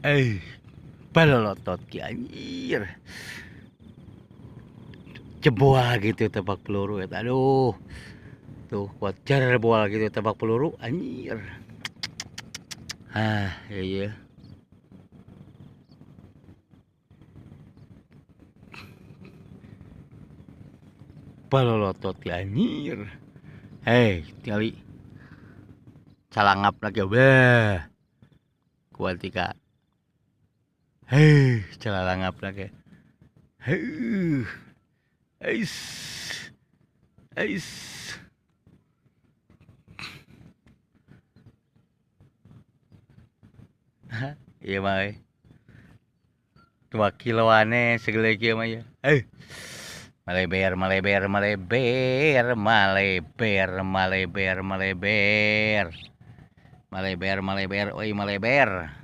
Eh, balolotot ki anjir. Jebol gitu tebak peluru eta. Aduh. Tuh, kuat jebol gitu tebak peluru anjir. Ah, iya. Balolotot ki anjir. Hei, tinggali calangap lagi beh. Kuat tika. Hei, calangap lagi. Hei. Ais. Ais. Iya mah. 2 kiloane segala kieu mah ya. Maleber, maleber, maleber, maleber, maleber, maleber. Maleber, maleber, oi maleber.